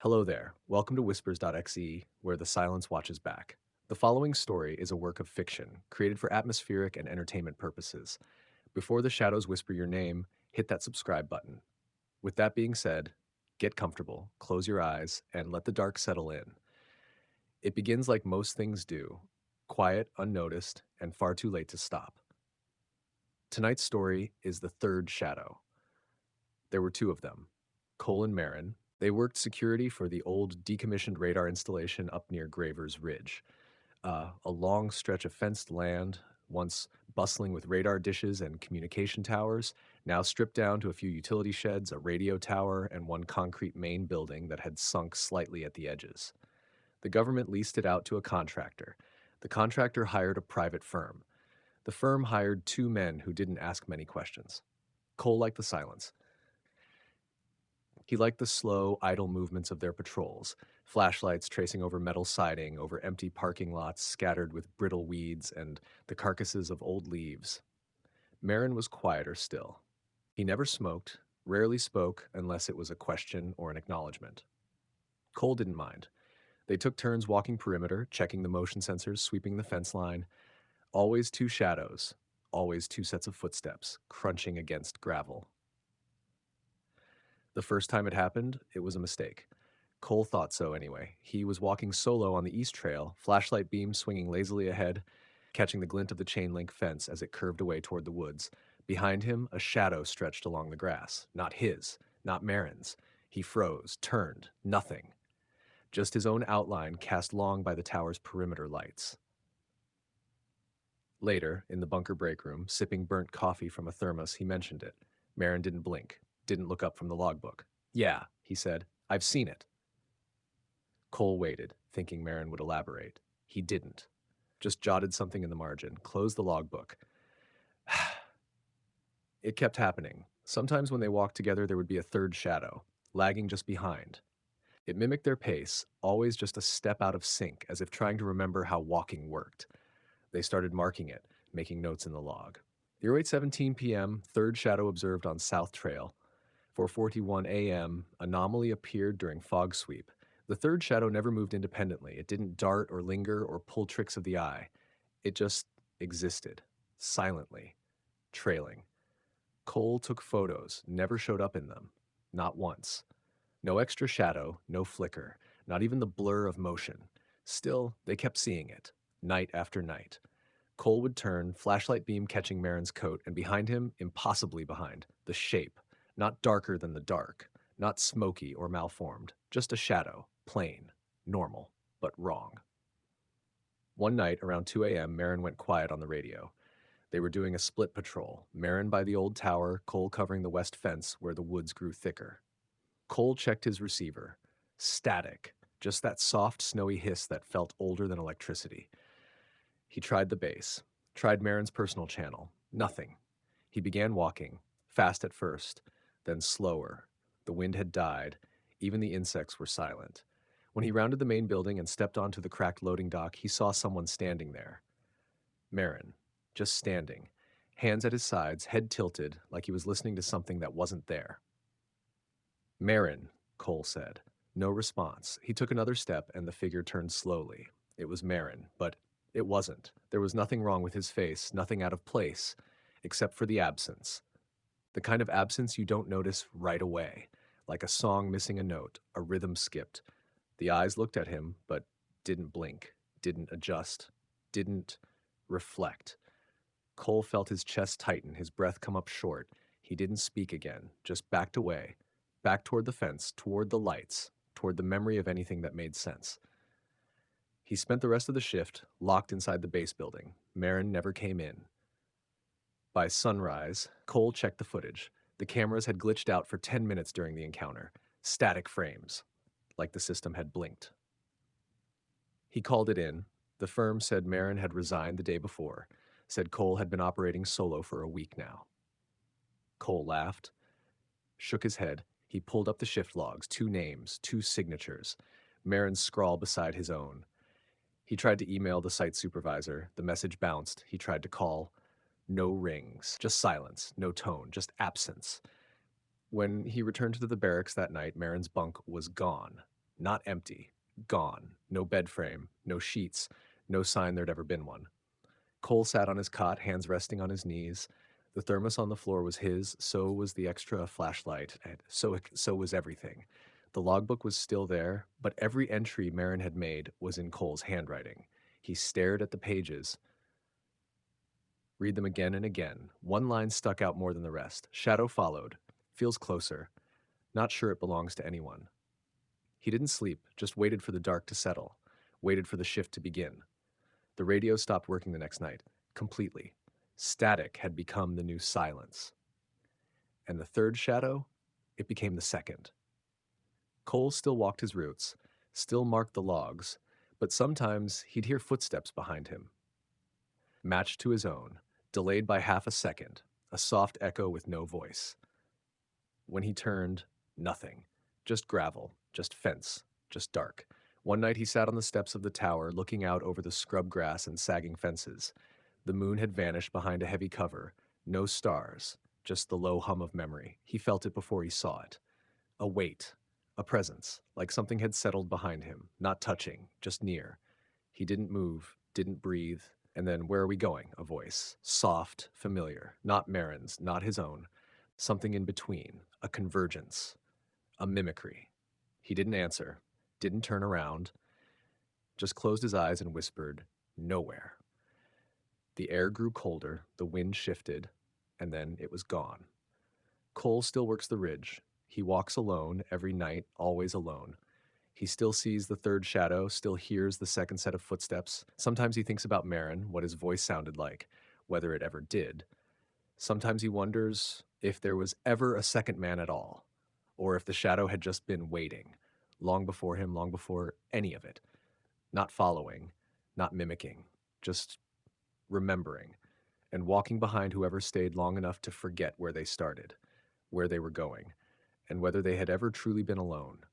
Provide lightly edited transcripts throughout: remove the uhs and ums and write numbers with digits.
Hello there. Welcome to Whispers.exe, where the silence watches back. The following story is a work of fiction, created for atmospheric and entertainment purposes. Before the shadows whisper your name, hit that subscribe button. With that being said, get comfortable, close your eyes, and let the dark settle in. It begins like most things do, quiet, unnoticed, and far too late to stop. Tonight's story is the third shadow. There were two of them, Cole and Marin. They worked security for the old decommissioned radar installation up near Graver's Ridge, a long stretch of fenced land, once bustling with radar dishes and communication towers, now stripped down to a few utility sheds, a radio tower, and one concrete main building that had sunk slightly at the edges. The government leased it out to a contractor. The contractor hired a private firm. The firm hired two men who didn't ask many questions. Cole liked the silence. He liked the slow, idle movements of their patrols, flashlights tracing over metal siding, over empty parking lots scattered with brittle weeds and the carcasses of old leaves. Marin was quieter still. He never smoked, rarely spoke unless it was a question or an acknowledgement. Cole didn't mind. They took turns walking perimeter, checking the motion sensors, sweeping the fence line. Always two shadows, always two sets of footsteps, crunching against gravel. The first time it happened, it was a mistake. Cole thought so anyway. He was walking solo on the east trail, flashlight beam swinging lazily ahead, catching the glint of the chain link fence as it curved away toward the woods. Behind him, a shadow stretched along the grass. Not his, not Marin's. He froze, turned, nothing. Just his own outline cast long by the tower's perimeter lights. Later, in the bunker break room, sipping burnt coffee from a thermos, he mentioned it. Marin didn't blink, didn't look up from the logbook. "Yeah," he said, "I've seen it." Cole waited, thinking Marin would elaborate. He didn't. Just jotted something in the margin, closed the logbook. It kept happening. Sometimes when they walked together, there would be a third shadow, lagging just behind. It mimicked their pace, always just a step out of sync, as if trying to remember how walking worked. They started marking it, making notes in the log. 08:17 p.m., third shadow observed on South Trail. 4:41 a.m., anomaly appeared during fog sweep. The third shadow never moved independently. It didn't dart or linger or pull tricks of the eye. It just existed, silently, trailing. Cole took photos, never showed up in them. Not once. No extra shadow, no flicker, not even the blur of motion. Still, they kept seeing it, night after night. Cole would turn, flashlight beam catching Marin's coat, and behind him, impossibly behind, the shape, not darker than the dark, not smoky or malformed, just a shadow, plain, normal, but wrong. One night, around 2 a.m., Marin went quiet on the radio. They were doing a split patrol, Marin by the old tower, Cole covering the west fence where the woods grew thicker. Cole checked his receiver. Static, just that soft, snowy hiss that felt older than electricity. He tried the base, tried Marin's personal channel. Nothing. He began walking, fast at first, then slower. The wind had died. Even the insects were silent. When he rounded the main building and stepped onto the cracked loading dock, he saw someone standing there. Marin, just standing, hands at his sides, head tilted, like he was listening to something that wasn't there. "Marin," Cole said. No response. He took another step, and the figure turned slowly. It was Marin, but it wasn't. There was nothing wrong with his face, nothing out of place, except for the absence. The kind of absence you don't notice right away, like a song missing a note, a rhythm skipped. The eyes looked at him, but didn't blink, didn't adjust, didn't reflect. Cole felt his chest tighten, his breath come up short. He didn't speak again, just backed away, back toward the fence, toward the lights, toward the memory of anything that made sense. He spent the rest of the shift locked inside the base building. Marin never came in. By sunrise, Cole checked the footage. The cameras had glitched out for 10 minutes during the encounter. Static frames, like the system had blinked. He called it in. The firm said Marin had resigned the day before, said Cole had been operating solo for a week now. Cole laughed, shook his head. He pulled up the shift logs, two names, two signatures, Marin's scrawl beside his own. He tried to email the site supervisor. The message bounced. He tried to call. No rings, just silence, no tone, just absence. When he returned to the barracks that night, Marin's bunk was gone. not empty, gone. No bed frame, no sheets, no sign there'd ever been one. Cole sat on his cot, hands resting on his knees. The thermos on the floor was his, so was the extra flashlight, and so was everything. The logbook was still there, but every entry Marin had made was in Cole's handwriting. He stared at the pages, read them again and again. One line stuck out more than the rest. Shadow followed. Feels closer. Not sure it belongs to anyone. He didn't sleep, just waited for the dark to settle, waited for the shift to begin. The radio stopped working the next night, completely. Static had become the new silence. And the third shadow, it became the second. Cole still walked his routes, still marked the logs, but sometimes he'd hear footsteps behind him, matched to his own, delayed by half a second, a soft echo with no voice. When he turned, nothing. Just gravel, just fence, just dark. One night he sat on the steps of the tower, looking out over the scrub grass and sagging fences. The moon had vanished behind a heavy cover. No stars, just the low hum of memory. He felt it before he saw it. A weight, a presence, like something had settled behind him, not touching, just near. He didn't move, didn't breathe, and then, "Where are we going?" A voice. Soft, familiar. Not Marin's, not his own. Something in between. A convergence. A mimicry. He didn't answer, didn't turn around, just closed his eyes and whispered, "Nowhere." The air grew colder, the wind shifted, and then it was gone. Cole still works the ridge. He walks alone, every night, always alone. He still sees the third shadow, still hears the second set of footsteps. Sometimes he thinks about Marin, what his voice sounded like, whether it ever did. Sometimes he wonders if there was ever a second man at all, or if the shadow had just been waiting, long before him, long before any of it. Not following, not mimicking, just remembering, and walking behind whoever stayed long enough to forget where they started, where they were going, and whether they had ever truly been alone.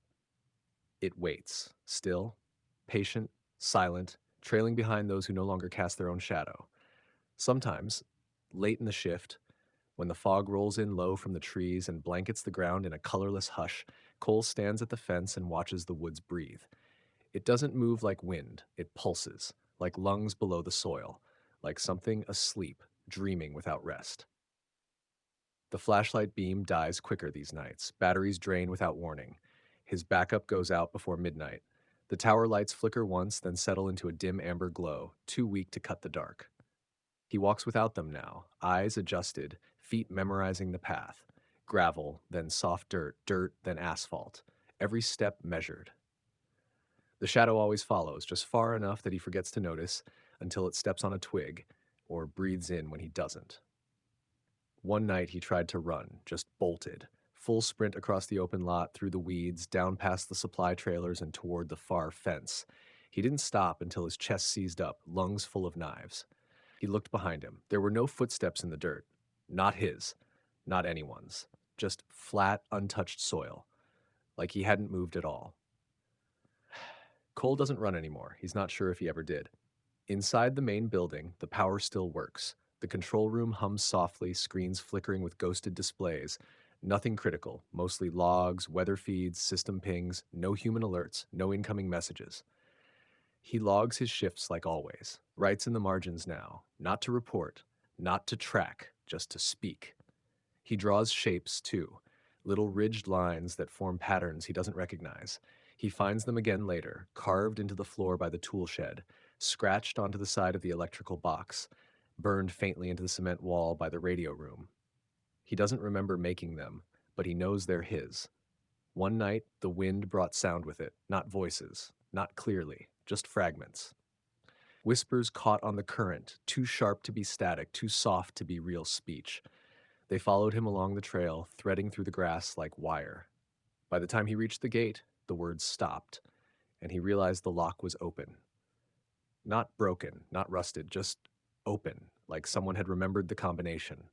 It waits, still, patient, silent, trailing behind those who no longer cast their own shadow. Sometimes, late in the shift, when the fog rolls in low from the trees and blankets the ground in a colorless hush, Cole stands at the fence and watches the woods breathe. It doesn't move like wind, it pulses, like lungs below the soil, like something asleep, dreaming without rest. The flashlight beam dies quicker these nights. Batteries drain without warning. His backup goes out before midnight. The tower lights flicker once, then settle into a dim amber glow, too weak to cut the dark. He walks without them now, eyes adjusted, feet memorizing the path. Gravel, then soft dirt, dirt, then asphalt. Every step measured. The shadow always follows, just far enough that he forgets to notice until it steps on a twig or breathes in when he doesn't. One night he tried to run, just bolted. Full sprint across the open lot, through the weeds, down past the supply trailers and toward the far fence. He didn't stop until his chest seized up, lungs full of knives. He looked behind him. There were no footsteps in the dirt. Not his. Not anyone's. Just flat, untouched soil. Like he hadn't moved at all. Cole doesn't run anymore. He's not sure if he ever did. Inside the main building, the power still works. The control room hums softly, screens flickering with ghosted displays. Nothing critical, mostly logs, weather feeds, system pings, no human alerts, no incoming messages. He logs his shifts like always, writes in the margins now, not to report, not to track, just to speak. He draws shapes, too, little ridged lines that form patterns he doesn't recognize. He finds them again later, carved into the floor by the tool shed, scratched onto the side of the electrical box, burned faintly into the cement wall by the radio room. He doesn't remember making them, but he knows they're his. One night, the wind brought sound with it, not voices, not clearly, just fragments. Whispers caught on the current, too sharp to be static, too soft to be real speech. They followed him along the trail, threading through the grass like wire. By the time he reached the gate, the words stopped, and he realized the lock was open. Not broken, not rusted, just open, like someone had remembered the combination.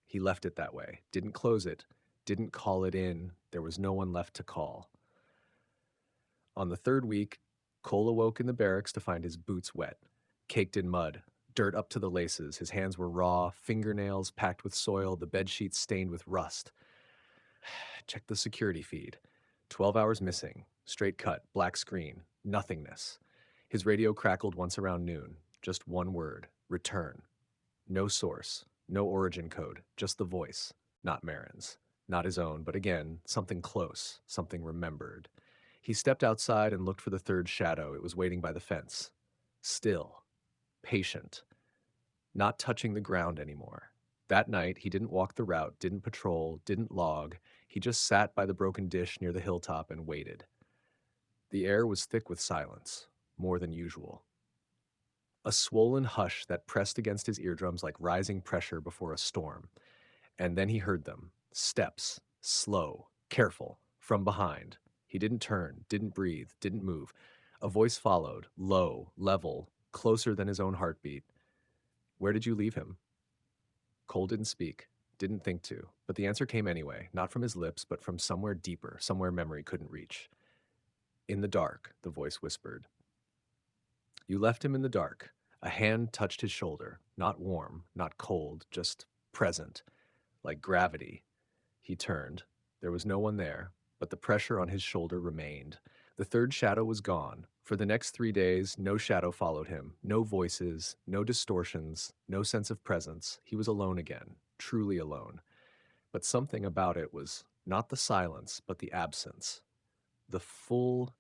He left it that way, didn't close it, didn't call it in. There was no one left to call. On the third week, Cole awoke in the barracks to find his boots wet, caked in mud, dirt up to the laces. His hands were raw, fingernails packed with soil, the bedsheets stained with rust. Check the security feed. 12 hours missing. Straight cut, black screen, nothingness. His radio crackled once around noon. Just one word: return. No source, no origin code, just the voice. Not Marin's. Not his own, but again, something close, something remembered. He stepped outside and looked for the third shadow. It was waiting by the fence. Still, patient, not touching the ground anymore. That night, he didn't walk the route, didn't patrol, didn't log. He just sat by the broken dish near the hilltop and waited. The air was thick with silence, more than usual. A swollen hush that pressed against his eardrums like rising pressure before a storm. And then he heard them. Steps, slow, careful, from behind. He didn't turn, didn't breathe, didn't move. A voice followed, low, level, closer than his own heartbeat. Where did you leave him? Cole didn't speak, didn't think to, but the answer came anyway, not from his lips, but from somewhere deeper, somewhere memory couldn't reach. In the dark, the voice whispered. You left him in the dark. A hand touched his shoulder, not warm, not cold, just present, like gravity. He turned. There was no one there, but the pressure on his shoulder remained. The third shadow was gone. For the next 3 days, no shadow followed him, no voices, no distortions, no sense of presence. He was alone again, truly alone. But something about it was not the silence, but the absence. The full,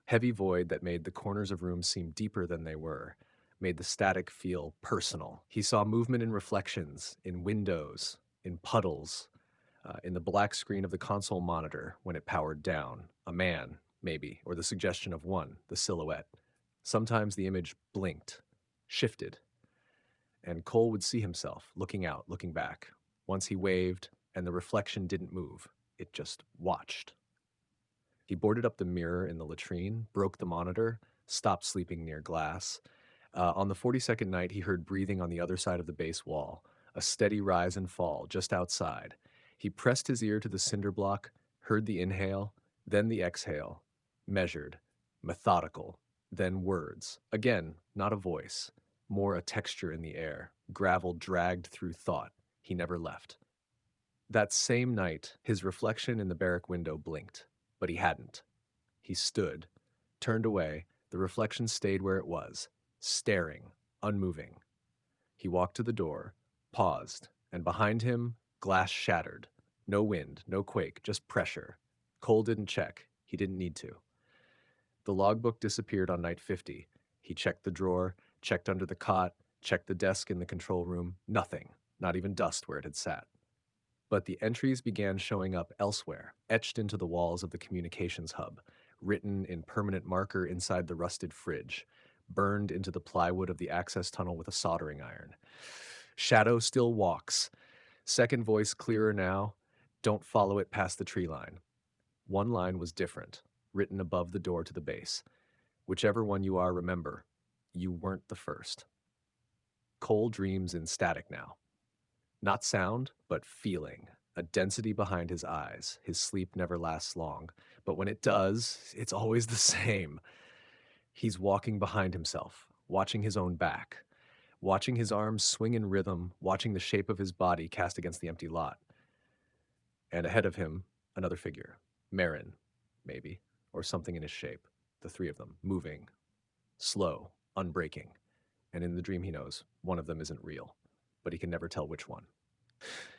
heavy void that made the corners of rooms seem deeper than they were, made the static feel personal. He saw movement in reflections, in windows, in puddles, in the black screen of the console monitor when it powered down. A man, maybe, or the suggestion of one, the silhouette. Sometimes the image blinked, shifted, and Cole would see himself looking out, looking back. Once he waved, and the reflection didn't move. It just watched. He boarded up the mirror in the latrine, broke the monitor, stopped sleeping near glass. On the 42nd night, he heard breathing on the other side of the base wall, a steady rise and fall just outside. He pressed his ear to the cinder block, heard the inhale, then the exhale, measured, methodical, then words. Again, not a voice, more a texture in the air, gravel dragged through thought. He never left. That same night, his reflection in the barrack window blinked, but he hadn't. He stood, turned away. The reflection stayed where it was, staring, unmoving. He walked to the door, paused, and behind him, glass shattered. No wind, no quake, just pressure. Cole didn't check. He didn't need to. The logbook disappeared on night 50. He checked the drawer, checked under the cot, checked the desk in the control room. Nothing, not even dust where it had sat. But the entries began showing up elsewhere, etched into the walls of the communications hub, written in permanent marker inside the rusted fridge, burned into the plywood of the access tunnel with a soldering iron. Shadow still walks. Second voice clearer now. Don't follow it past the tree line. One line was different, written above the door to the base. Whichever one you are, remember, you weren't the first. Cole dreams in static now. Not sound, but feeling. A density behind his eyes. His sleep never lasts long, but when it does, it's always the same. He's walking behind himself, watching his own back, watching his arms swing in rhythm, watching the shape of his body cast against the empty lot. And ahead of him, another figure. Marin, maybe, or something in his shape. The three of them, moving, slow, unbreaking. And in the dream he knows, one of them isn't real, but he can never tell which one.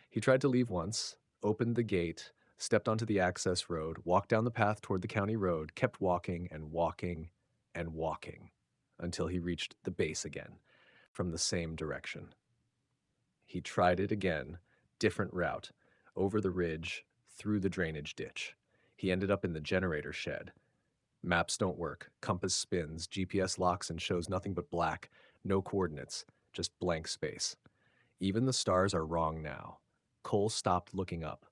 He tried to leave once, opened the gate, stepped onto the access road, walked down the path toward the county road, kept walking and walking and walking until he reached the base again, from the same direction. He tried it again, different route, over the ridge, through the drainage ditch. He ended up in the generator shed. Maps don't work, compass spins, GPS locks and shows nothing but black, no coordinates, just blank space. Even the stars are wrong now. Cole stopped looking up.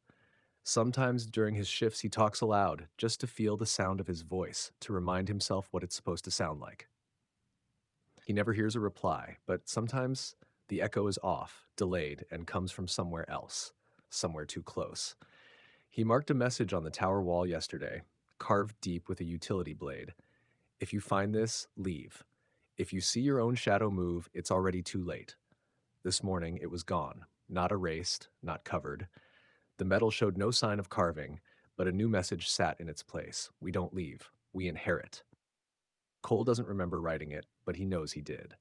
Sometimes during his shifts he talks aloud, just to feel the sound of his voice, to remind himself what it's supposed to sound like. He never hears a reply, but sometimes the echo is off, delayed, and comes from somewhere else, somewhere too close. He marked a message on the tower wall yesterday, carved deep with a utility blade. If you find this, leave. If you see your own shadow move, it's already too late. This morning, it was gone, not erased, not covered. The metal showed no sign of carving, But a new message sat in its place. We don't leave. We inherit. Cole doesn't remember writing it, but he knows he did.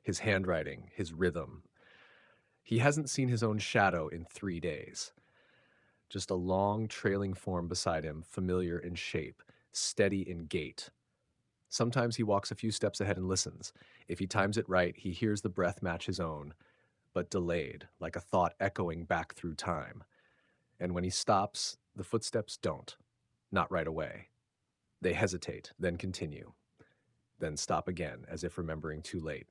His handwriting, his rhythm. He hasn't seen his own shadow in 3 days. Just a long, trailing form beside him, familiar in shape, steady in gait. Sometimes he walks a few steps ahead and listens. If he times it right, he hears the breath match his own, but delayed, like a thought echoing back through time. And when he stops, the footsteps don't. Not right away. They hesitate, then continue, then stop again, as if remembering too late.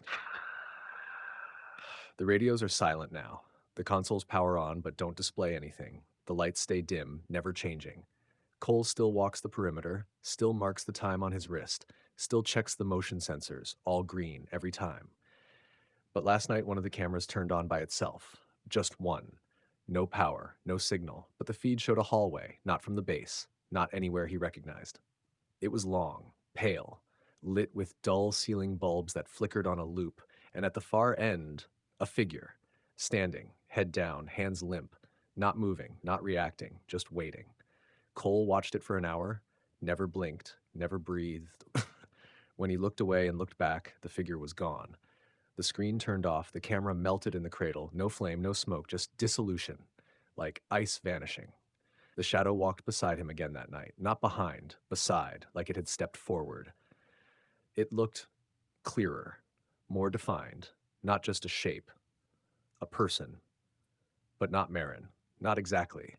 The radios are silent now. The consoles power on, but don't display anything. The lights stay dim, never changing. Cole still walks the perimeter, still marks the time on his wrist, still checks the motion sensors, all green every time. But last night, one of the cameras turned on by itself. Just one. No power, no signal, but the feed showed a hallway, not from the base, not anywhere he recognized. It was long, pale, lit with dull ceiling bulbs that flickered on a loop, and at the far end, a figure, standing, head down, hands limp, not moving, not reacting, just waiting. Cole watched it for an hour, never blinked, never breathed. When he looked away and looked back, the figure was gone. The screen turned off, the camera melted in the cradle, no flame, no smoke, just dissolution, like ice vanishing. The shadow walked beside him again that night, not behind, beside, like it had stepped forward. It looked clearer, more defined, not just a shape, a person, but not Marin, not exactly.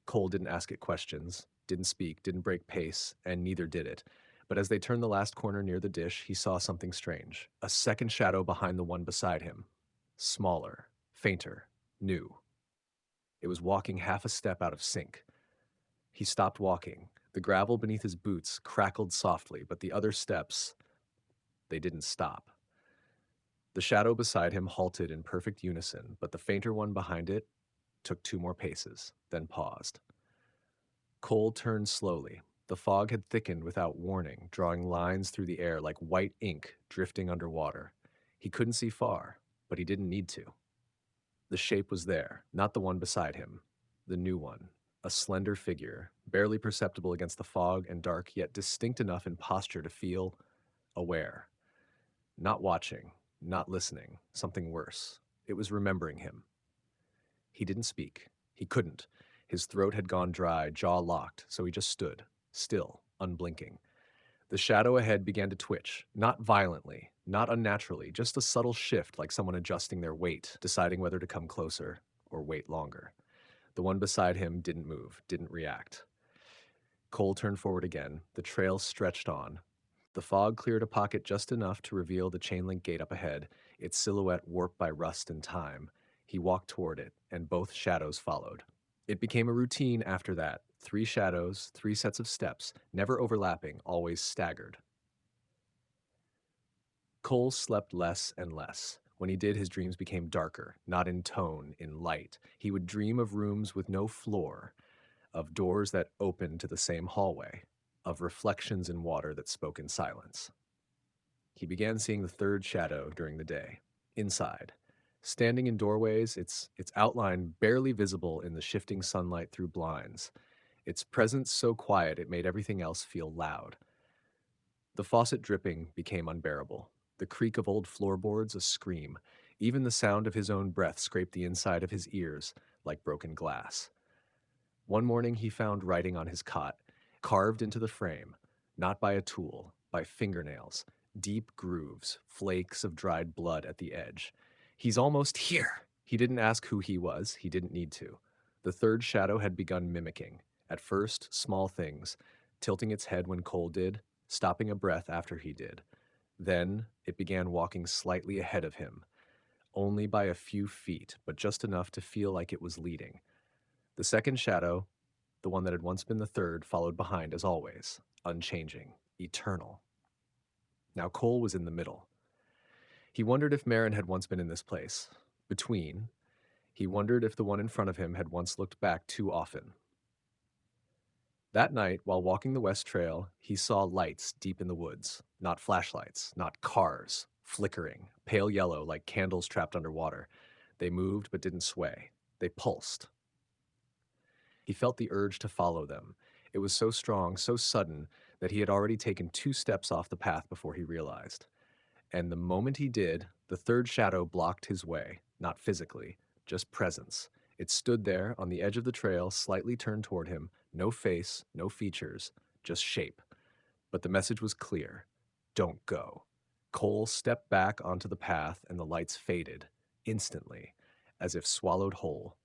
Cole didn't ask it questions, didn't speak, didn't break pace, and neither did it. But as they turned the last corner near the dish, he saw something strange. A second shadow behind the one beside him. Smaller, fainter, new. It was walking half a step out of sync. He stopped walking. The gravel beneath his boots crackled softly, but the other steps, they didn't stop. The shadow beside him halted in perfect unison, but the fainter one behind it took 2 more paces, then paused. Cole turned slowly. The fog had thickened without warning, drawing lines through the air like white ink drifting underwater. He couldn't see far, but he didn't need to. The shape was there, not the one beside him. The new one, a slender figure, barely perceptible against the fog and dark, yet distinct enough in posture to feel aware. Not watching, not listening, something worse. It was remembering him. He didn't speak. He couldn't. His throat had gone dry, jaw locked, so he just stood, still, unblinking. The shadow ahead began to twitch, not violently, not unnaturally, just a subtle shift like someone adjusting their weight, deciding whether to come closer or wait longer. The one beside him didn't move, didn't react. Cole turned forward again. The trail stretched on. The fog cleared a pocket just enough to reveal the chain link gate up ahead, its silhouette warped by rust and time. He walked toward it, and both shadows followed. It became a routine after that. 3 shadows, 3 sets of steps, never overlapping, always staggered. Cole slept less and less. When he did, his dreams became darker, not in tone, in light. He would dream of rooms with no floor, of doors that opened to the same hallway, of reflections in water that spoke in silence. He began seeing the third shadow during the day, inside. Standing in doorways, its outline barely visible in the shifting sunlight through blinds. Its presence so quiet it made everything else feel loud. The faucet dripping became unbearable. The creak of old floorboards a scream. Even the sound of his own breath scraped the inside of his ears like broken glass. One morning he found writing on his cot, carved into the frame, not by a tool, by fingernails, deep grooves, flakes of dried blood at the edge. He's almost here. He didn't ask who he was. He didn't need to. The third shadow had begun mimicking. At first, small things, tilting its head when Cole did, stopping a breath after he did. Then it began walking slightly ahead of him, only by a few feet, but just enough to feel like it was leading. The second shadow, the one that had once been the third, followed behind as always, unchanging, eternal. Now Cole was in the middle. He wondered if Marin had once been in this place. Between. He wondered if the one in front of him had once looked back too often. That night, while walking the West Trail, he saw lights deep in the woods. Not flashlights, not cars, flickering, pale yellow like candles trapped underwater. They moved but didn't sway. They pulsed. He felt the urge to follow them. It was so strong, so sudden, that he had already taken 2 steps off the path before he realized. And the moment he did, the third shadow blocked his way, not physically, just presence. It stood there on the edge of the trail, slightly turned toward him, no face, no features, just shape. But the message was clear: don't go. Cole stepped back onto the path, and the lights faded, instantly, as if swallowed whole.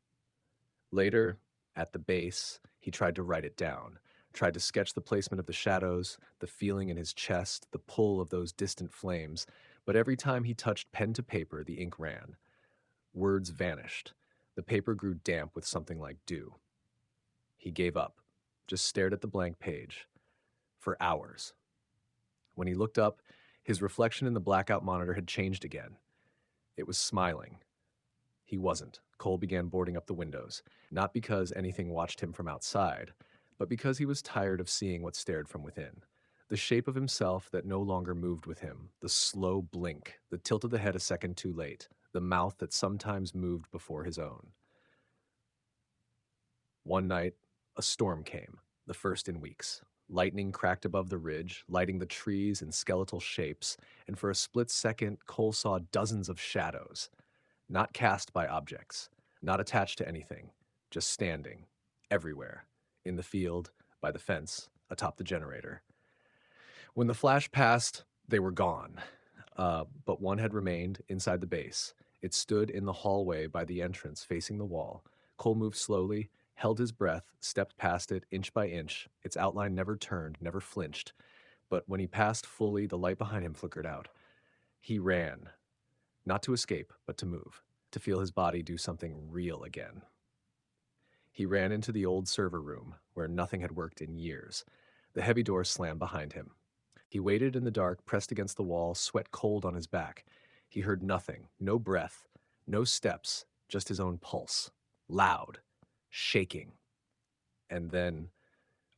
Later, at the base, he tried to write it down, tried to sketch the placement of the shadows, the feeling in his chest, the pull of those distant flames, but every time he touched pen to paper, the ink ran. Words vanished. The paper grew damp with something like dew. He gave up, just stared at the blank page. For hours. When he looked up, his reflection in the blackout monitor had changed again. It was smiling. He wasn't. Cole began boarding up the windows, not because anything watched him from outside, but because he was tired of seeing what stared from within. The shape of himself that no longer moved with him, the slow blink, the tilt of the head a second too late, the mouth that sometimes moved before his own. One night, a storm came, the first in weeks. Lightning cracked above the ridge, lighting the trees in skeletal shapes, and for a split second, Cole saw dozens of shadows. Not cast by objects, not attached to anything, just standing, everywhere, in the field, by the fence, atop the generator. When the flash passed, they were gone, but one had remained inside the base. It stood in the hallway by the entrance, facing the wall. Cole moved slowly, held his breath, stepped past it inch by inch. Its outline never turned, never flinched. But when he passed fully, the light behind him flickered out. He ran, not to escape, but to move, to feel his body do something real again. He ran into the old server room, where nothing had worked in years. The heavy door slammed behind him. He waited in the dark, pressed against the wall, sweat cold on his back. He heard nothing, no breath, no steps, just his own pulse. Loud, shaking. And then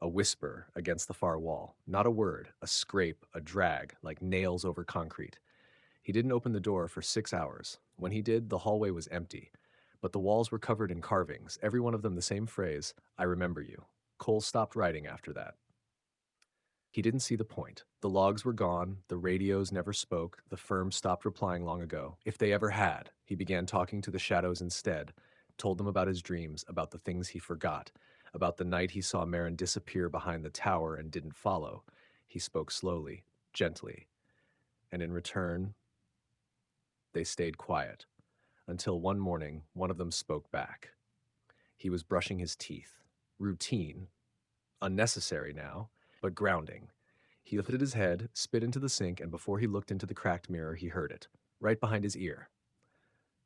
a whisper against the far wall. Not a word, a scrape, a drag, like nails over concrete. He didn't open the door for 6 hours. When he did, the hallway was empty. But the walls were covered in carvings, every one of them the same phrase, "I remember you." Cole stopped writing after that. He didn't see the point. The logs were gone, the radios never spoke, the firm stopped replying long ago. If they ever had, he began talking to the shadows instead, told them about his dreams, about the things he forgot, about the night he saw Marin disappear behind the tower and didn't follow. He spoke slowly, gently, and in return, they stayed quiet, until one morning one of them spoke back. He was brushing his teeth. Routine, unnecessary now, but grounding. He lifted his head, spit into the sink, and before he looked into the cracked mirror, he heard it, right behind his ear.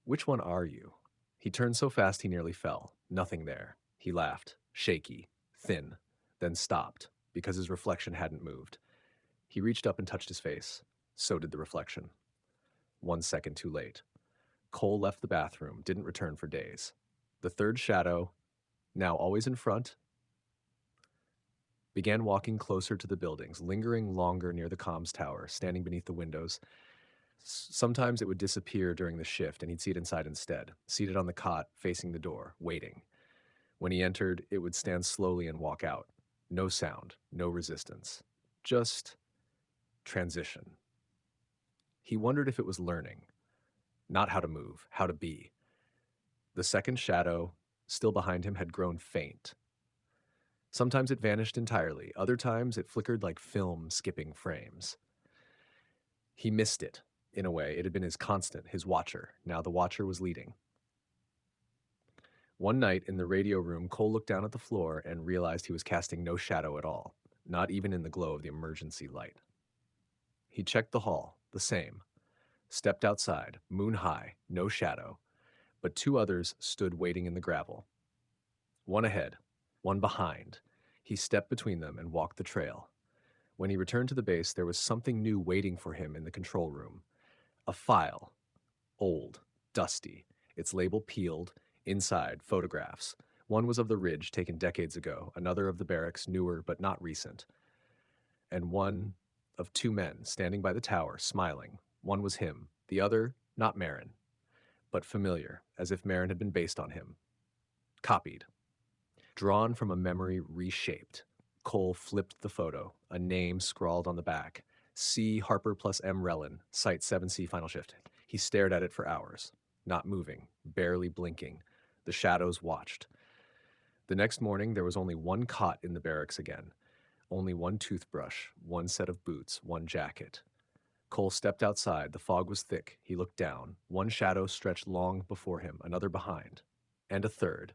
"Which one are you?" He turned so fast he nearly fell. Nothing there. He laughed, shaky, thin, then stopped, because his reflection hadn't moved. He reached up and touched his face. So did the reflection. 1 second too late. Cole left the bathroom, didn't return for days. The third shadow, now always in front, began walking closer to the buildings, lingering longer near the comms tower, standing beneath the windows. Sometimes it would disappear during the shift, and he'd see it inside instead, seated on the cot, facing the door, waiting. When he entered, it would stand slowly and walk out. No sound, no resistance. Just transition. He wondered if it was learning. Not how to move, how to be. The second shadow, still behind him, had grown faint. Sometimes it vanished entirely. Other times it flickered like film skipping frames. He missed it. In a way, it had been his constant, his watcher. Now the watcher was leading. One night in the radio room, Cole looked down at the floor and realized he was casting no shadow at all, not even in the glow of the emergency light. He checked the hall, the same. Stepped outside, moon high, no shadow, but 2 others stood waiting in the gravel. One ahead, one behind. He stepped between them and walked the trail. When he returned to the base, there was something new waiting for him in the control room. A file. Old, dusty, its label peeled, inside, photographs. One was of the ridge, taken decades ago, another of the barracks, newer but not recent. And one of 2 men standing by the tower, smiling. One was him, the other, not Marin, but familiar, as if Marin had been based on him. Copied. Drawn from a memory reshaped. Cole flipped the photo, a name scrawled on the back. C. Harper plus M. Relin, Site 7C Final Shift. He stared at it for hours, not moving, barely blinking. The shadows watched. The next morning, there was only one cot in the barracks again. Only one toothbrush, one set of boots, one jacket. Cole stepped outside. The fog was thick. He looked down. One shadow stretched long before him, another behind, and a third,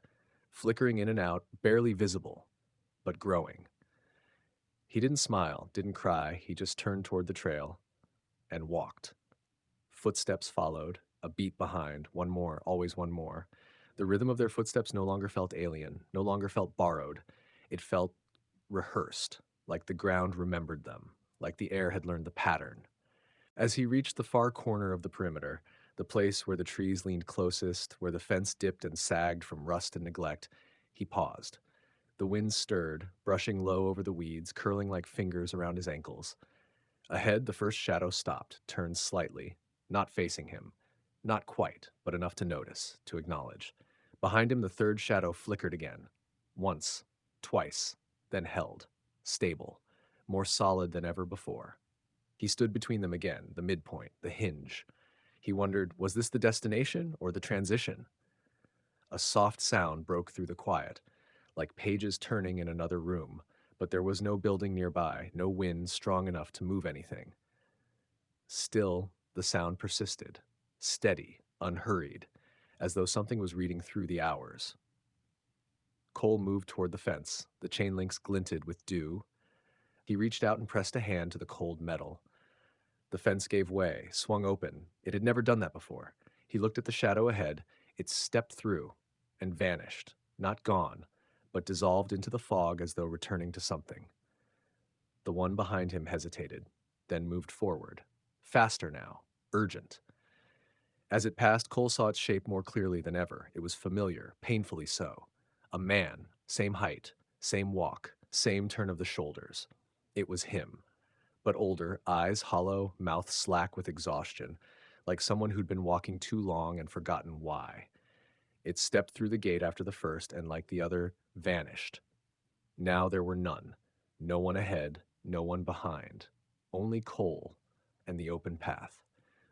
flickering in and out, barely visible, but growing. He didn't smile, didn't cry. He just turned toward the trail and walked. Footsteps followed, a beat behind, one more, always one more. The rhythm of their footsteps no longer felt alien, no longer felt borrowed. It felt rehearsed, like the ground remembered them, like the air had learned the pattern. As he reached the far corner of the perimeter, the place where the trees leaned closest, where the fence dipped and sagged from rust and neglect, he paused. The wind stirred, brushing low over the weeds, curling like fingers around his ankles. Ahead, the first shadow stopped, turned slightly, not facing him. Not quite, but enough to notice, to acknowledge. Behind him, the third shadow flickered again. Once, twice, then held, stable, more solid than ever before. He stood between them again, the midpoint, the hinge. He wondered, was this the destination or the transition? A soft sound broke through the quiet, like pages turning in another room, but there was no building nearby, no wind strong enough to move anything. Still, the sound persisted, steady, unhurried, as though something was reading through the hours. Cole moved toward the fence. The chain links glinted with dew. He reached out and pressed a hand to the cold metal. The fence gave way, swung open. It had never done that before. He looked at the shadow ahead. It stepped through and vanished, not gone, but dissolved into the fog as though returning to something. The one behind him hesitated, then moved forward. Faster now, urgent. As it passed, Cole saw its shape more clearly than ever. It was familiar, painfully so. A man, same height, same walk, same turn of the shoulders. It was him, but older, eyes hollow, mouth slack with exhaustion, like someone who'd been walking too long and forgotten why. It stepped through the gate after the first and, like the other, vanished. Now there were none. No one ahead, no one behind. Only Cole and the open path.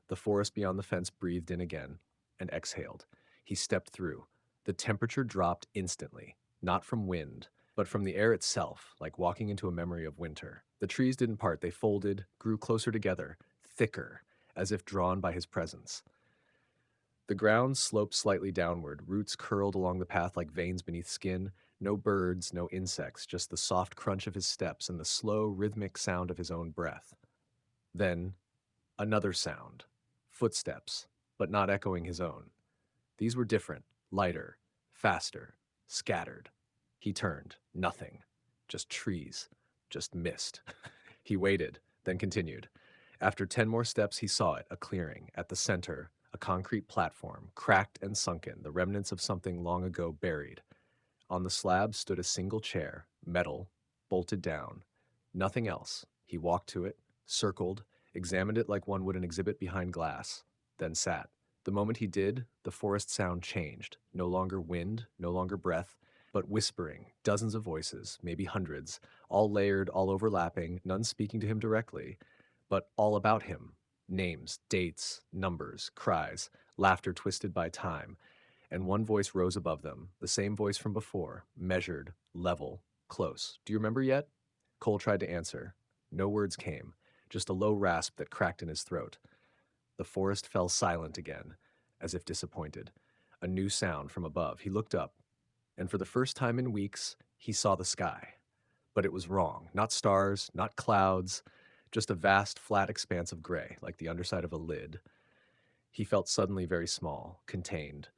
The forest beyond the fence breathed in again and exhaled. He stepped through. The temperature dropped instantly, not from wind, but from the air itself, like walking into a memory of winter. The trees didn't part, they folded, grew closer together, thicker, as if drawn by his presence. The ground sloped slightly downward, roots curled along the path like veins beneath skin. No birds, no insects, just the soft crunch of his steps and the slow, rhythmic sound of his own breath. Then, another sound. Footsteps, but not echoing his own. These were different, lighter, faster, scattered. He turned. Nothing. Just trees. Just mist. He waited, then continued. After 10 more steps, he saw it, a clearing. At the center, a concrete platform, cracked and sunken, the remnants of something long ago buried. On the slab stood a single chair, metal, bolted down. Nothing else. He walked to it, circled, examined it like one would an exhibit behind glass, then sat. The moment he did, the forest sound changed. No longer wind, no longer breath, but whispering, dozens of voices, maybe hundreds, all layered, all overlapping, none speaking to him directly, but all about him. Names, dates, numbers, cries, laughter twisted by time. And one voice rose above them, the same voice from before, measured, level, close. Do you remember yet? Cole tried to answer. No words came, just a low rasp that cracked in his throat. The forest fell silent again, as if disappointed. A new sound from above. He looked up, and for the first time in weeks, he saw the sky. But it was wrong. Not stars, not clouds, just a vast, flat expanse of gray, like the underside of a lid. He felt suddenly very small, contained.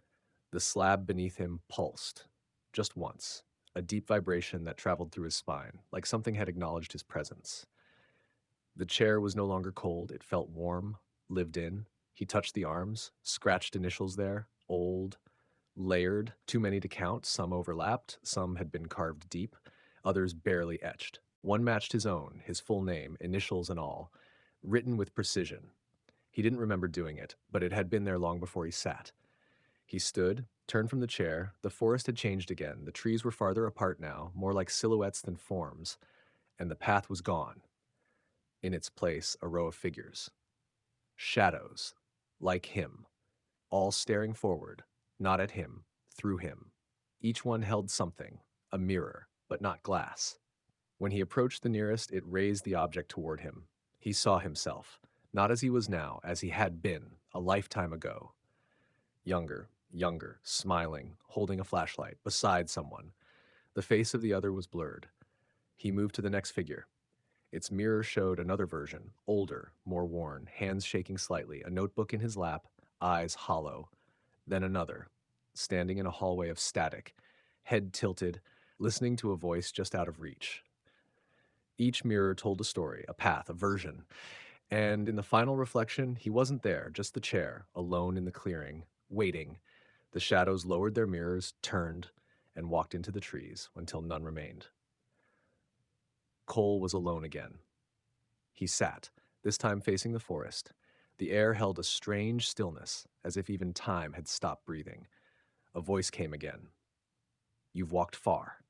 The slab beneath him pulsed, just once, a deep vibration that traveled through his spine, like something had acknowledged his presence. The chair was no longer cold, it felt warm, lived in. He touched the arms, scratched initials there, old, layered, too many to count, some overlapped, some had been carved deep, others barely etched. One matched his own, his full name, initials and all, written with precision. He didn't remember doing it, but it had been there long before he sat. He stood, turned from the chair. The forest had changed again. The trees were farther apart now, more like silhouettes than forms, and the path was gone. In its place, a row of figures. Shadows, like him, all staring forward, not at him, through him. Each one held something, a mirror, but not glass. When he approached the nearest, it raised the object toward him. He saw himself, not as he was now, as he had been, a lifetime ago. Younger, smiling, holding a flashlight, beside someone. The face of the other was blurred. He moved to the next figure. Its mirror showed another version, older, more worn, hands shaking slightly, a notebook in his lap, eyes hollow. Then another, standing in a hallway of static, head tilted, listening to a voice just out of reach. Each mirror told a story, a path, a version. And in the final reflection, he wasn't there, just the chair, alone in the clearing, waiting. The shadows lowered their mirrors, turned, and walked into the trees until none remained. Cole was alone again. He sat, this time facing the forest. The air held a strange stillness, as if even time had stopped breathing. A voice came again. "You've walked far."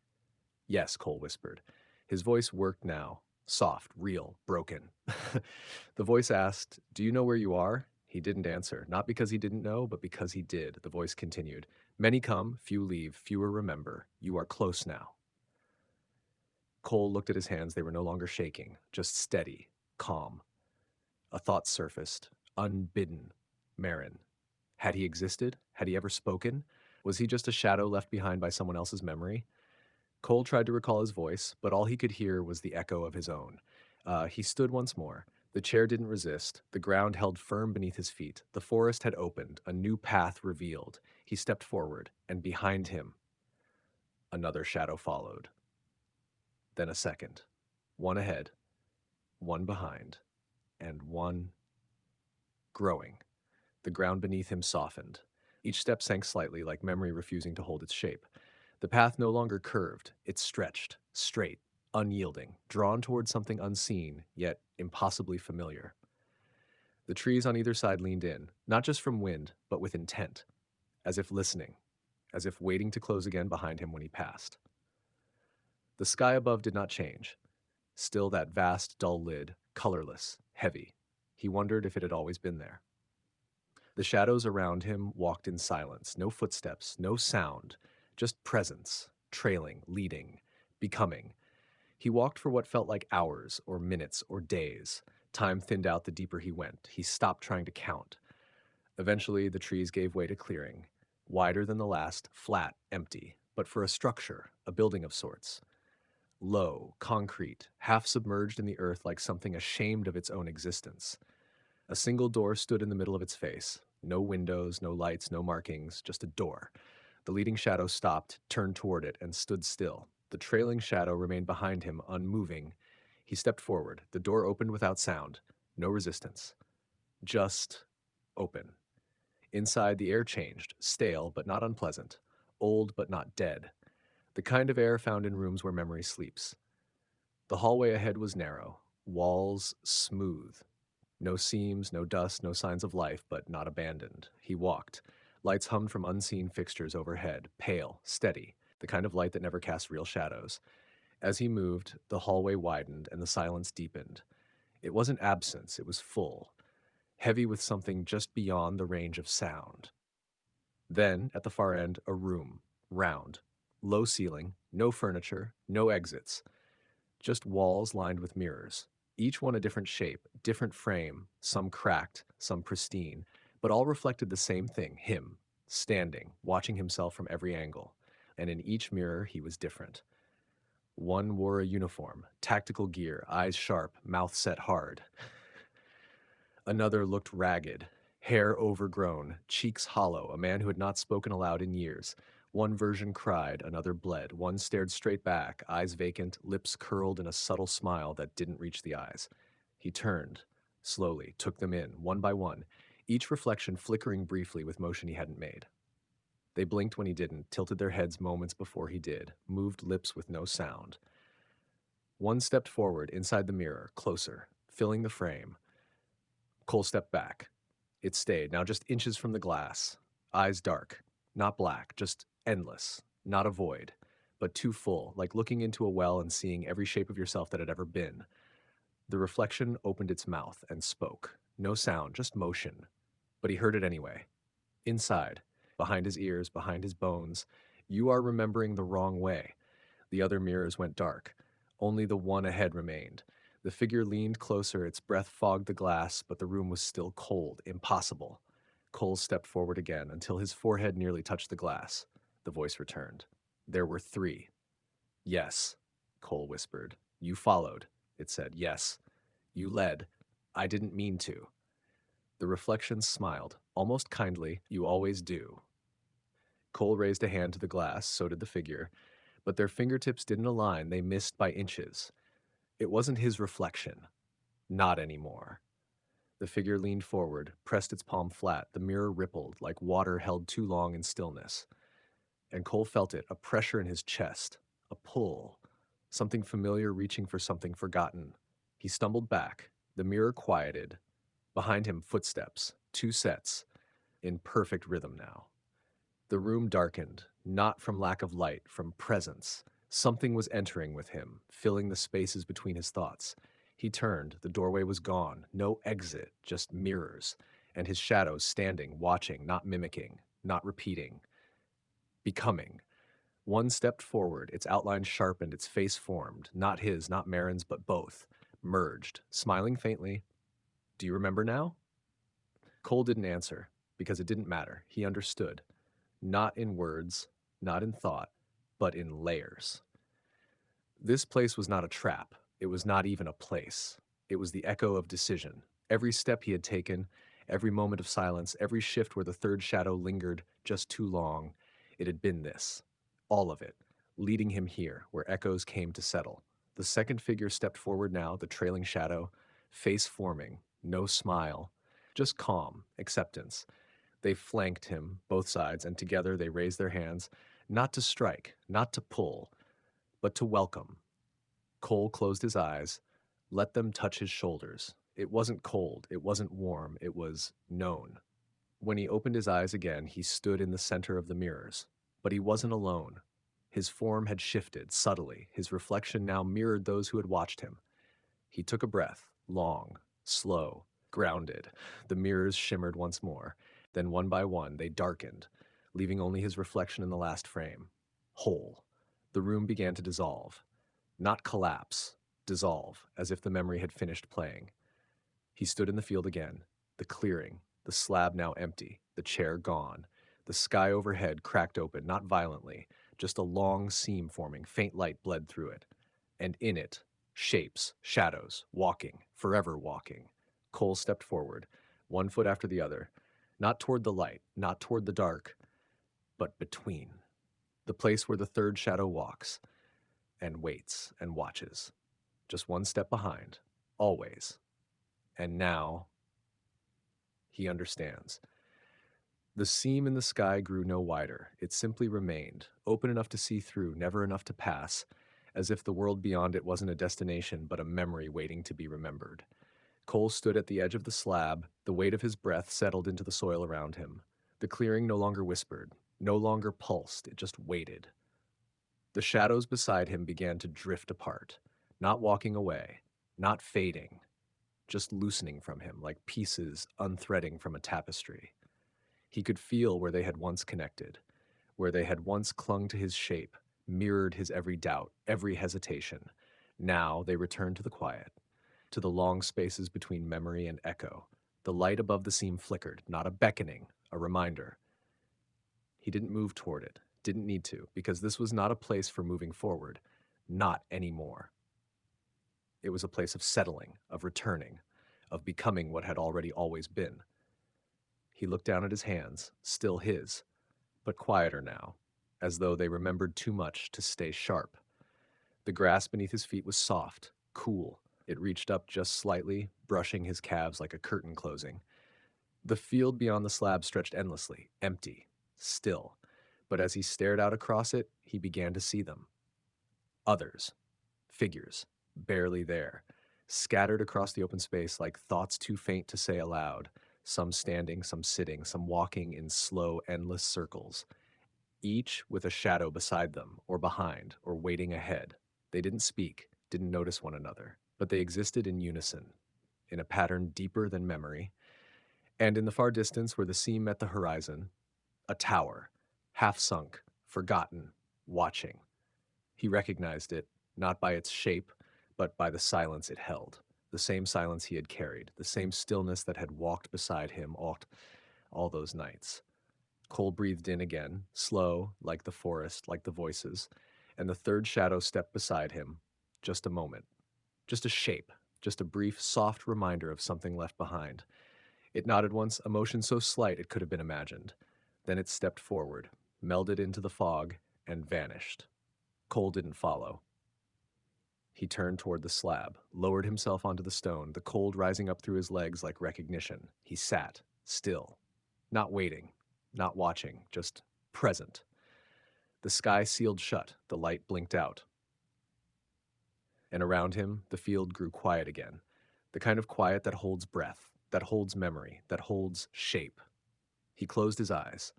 "Yes," Cole whispered. His voice worked now, soft, real, broken. The voice asked, "Do you know where you are?" He didn't answer, not because he didn't know, but because he did. The voice continued, "Many come, few leave, fewer remember. You are close now." Cole looked at his hands. They were no longer shaking, just steady, calm. A thought surfaced, unbidden. Marin. Had he existed? Had he ever spoken? Was he just a shadow left behind by someone else's memory? Cole tried to recall his voice, but all he could hear was the echo of his own. He stood once more. The chair didn't resist. The ground held firm beneath his feet. The forest had opened, a new path revealed. He stepped forward, and behind him, another shadow followed. Then a second. One ahead, one behind, and one growing. The ground beneath him softened. Each step sank slightly, like memory refusing to hold its shape. The path no longer curved. It stretched, straight, unyielding, drawn toward something unseen, yet impossibly familiar. The trees on either side leaned in, not just from wind, but with intent, as if listening, as if waiting to close again behind him when he passed. The sky above did not change. Still that vast, dull lid, colorless, heavy. He wondered if it had always been there. The shadows around him walked in silence, no footsteps, no sound, just presence, trailing, leading, becoming. He walked for what felt like hours or minutes or days. Time thinned out the deeper he went. He stopped trying to count. Eventually, the trees gave way to clearing, wider than the last, flat, empty, but for a structure, a building of sorts. Low, concrete, half submerged in the earth like something ashamed of its own existence. A single door stood in the middle of its face. No windows, no lights, no markings, just a door. The leading shadow stopped, turned toward it, and stood still. The trailing shadow remained behind him, unmoving. He stepped forward. The door opened without sound. No resistance. Just open. Inside, the air changed, stale but not unpleasant, old but not dead. The kind of air found in rooms where memory sleeps. The hallway ahead was narrow, walls smooth. No seams, no dust, no signs of life, but not abandoned. He walked. Lights hummed from unseen fixtures overhead, pale, steady, the kind of light that never casts real shadows. As he moved, the hallway widened and the silence deepened. It wasn't absence, it was full, heavy with something just beyond the range of sound. Then, at the far end, a room, round, low ceiling, no furniture, no exits, just walls lined with mirrors. Each one a different shape, different frame, some cracked, some pristine, but all reflected the same thing, him, standing, watching himself from every angle. And in each mirror, he was different. One wore a uniform, tactical gear, eyes sharp, mouth set hard. Another looked ragged, hair overgrown, cheeks hollow, a man who had not spoken aloud in years. One version cried, another bled. One stared straight back, eyes vacant, lips curled in a subtle smile that didn't reach the eyes. He turned, slowly, took them in, one by one, each reflection flickering briefly with motion he hadn't made. They blinked when he didn't, tilted their heads moments before he did, moved lips with no sound. One stepped forward, inside the mirror, closer, filling the frame. Cole stepped back. It stayed, now just inches from the glass. Eyes dark. Not black, just endless, not a void, but too full, like looking into a well and seeing every shape of yourself that had ever been. The reflection opened its mouth and spoke. No sound, just motion. But he heard it anyway. Inside, behind his ears, behind his bones, you are remembering the wrong way. The other mirrors went dark. Only the one ahead remained. The figure leaned closer, its breath fogged the glass, but the room was still cold, impossible. Cole stepped forward again until his forehead nearly touched the glass. The voice returned. There were three. Yes, Cole whispered. You followed. It said, yes. You led. I didn't mean to. The reflection smiled, almost kindly. You always do. Cole raised a hand to the glass, so did the figure, but their fingertips didn't align, they missed by inches. It wasn't his reflection. Not anymore. The figure leaned forward, pressed its palm flat. The mirror rippled, like water held too long in stillness. And Cole felt it, a pressure in his chest, a pull, something familiar reaching for something forgotten. He stumbled back. The mirror quieted. Behind him, footsteps, two sets, in perfect rhythm now. The room darkened, not from lack of light, from presence. Something was entering with him, filling the spaces between his thoughts. He turned, the doorway was gone, no exit, just mirrors, and his shadows standing, watching, not mimicking, not repeating, becoming. One stepped forward, its outline sharpened, its face formed, not his, not Marin's, but both, merged, smiling faintly. Do you remember now? Cole didn't answer, because it didn't matter. He understood. Not in words, not in thought, but in layers. This place was not a trap. It was not even a place. It was the echo of decision. Every step he had taken, every moment of silence, every shift where the third shadow lingered just too long, it had been this. All of it, leading him here, where echoes came to settle. The second figure stepped forward now, the trailing shadow, face forming, no smile, just calm, acceptance. They flanked him, both sides, and together they raised their hands, not to strike, not to pull, but to welcome. Cole closed his eyes, let them touch his shoulders. It wasn't cold, it wasn't warm, it was known. When he opened his eyes again, he stood in the center of the mirrors. But he wasn't alone. His form had shifted subtly. His reflection now mirrored those who had watched him. He took a breath, long, slow, grounded. The mirrors shimmered once more. Then one by one, they darkened, leaving only his reflection in the last frame. Whole. The room began to dissolve. Not collapse, dissolve, as if the memory had finished playing. He stood in the field again, the clearing, the slab now empty, the chair gone. The sky overhead cracked open, not violently, just a long seam forming, faint light bled through it. And in it, shapes, shadows, walking, forever walking. Cole stepped forward, one foot after the other, not toward the light, not toward the dark, but between. The place where the third shadow walks, and waits, and watches. Just one step behind, always. And now, he understands. The seam in the sky grew no wider. It simply remained, open enough to see through, never enough to pass, as if the world beyond it wasn't a destination but a memory waiting to be remembered. Cole stood at the edge of the slab, the weight of his breath settled into the soil around him. The clearing no longer whispered, no longer pulsed, it just waited. The shadows beside him began to drift apart, not walking away, not fading, just loosening from him like pieces unthreading from a tapestry. He could feel where they had once connected, where they had once clung to his shape, mirrored his every doubt, every hesitation. Now they returned to the quiet, to the long spaces between memory and echo. The light above the seam flickered, not a beckoning, a reminder. He didn't move toward it, didn't need to, because this was not a place for moving forward. Not anymore. It was a place of settling, of returning, of becoming what had already always been. He looked down at his hands, still his, but quieter now, as though they remembered too much to stay sharp. The grass beneath his feet was soft, cool. It reached up just slightly, brushing his calves like a curtain closing. The field beyond the slab stretched endlessly, empty, still. But as he stared out across it, he began to see them. Others. Figures. Barely there. Scattered across the open space like thoughts too faint to say aloud. Some standing, some sitting, some walking in slow, endless circles. each with a shadow beside them, or behind, or waiting ahead. They didn't speak, didn't notice one another, but they existed in unison, in a pattern deeper than memory. And in the far distance, where the sea met the horizon, a tower, half sunk, forgotten, watching. He recognized it, not by its shape, but by the silence it held. The same silence he had carried, the same stillness that had walked beside him all those nights. Cole breathed in again, slow, like the forest, like the voices, and the third shadow stepped beside him. Just a moment. Just a shape. Just a brief, soft reminder of something left behind. It nodded once, a motion so slight it could have been imagined. Then it stepped forward, melded into the fog, and vanished. Cole didn't follow. He turned toward the slab, lowered himself onto the stone, the cold rising up through his legs like recognition. He sat, still, not waiting, not watching, just present. The sky sealed shut, the light blinked out. And around him, the field grew quiet again. The kind of quiet that holds breath, that holds memory, that holds shape. He closed his eyes,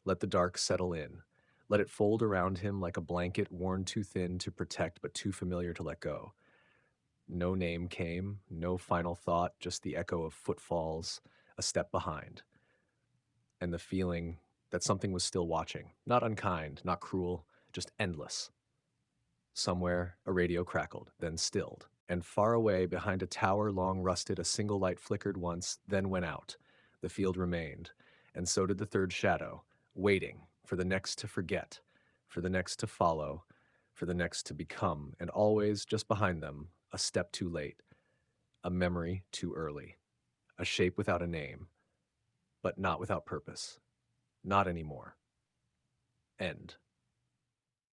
let the dark settle in, let it fold around him like a blanket worn too thin to protect but too familiar to let go. No name came, no final thought, just the echo of footfalls, a step behind, and the feeling that something was still watching, not unkind, not cruel, just endless. Somewhere, a radio crackled, then stilled, and far away behind a tower long rusted, a single light flickered once, then went out. The field remained, and so did the third shadow, waiting for the next to forget, for the next to follow, for the next to become, and always, just behind them, a step too late, a memory too early, a shape without a name, but not without purpose. Not anymore. End.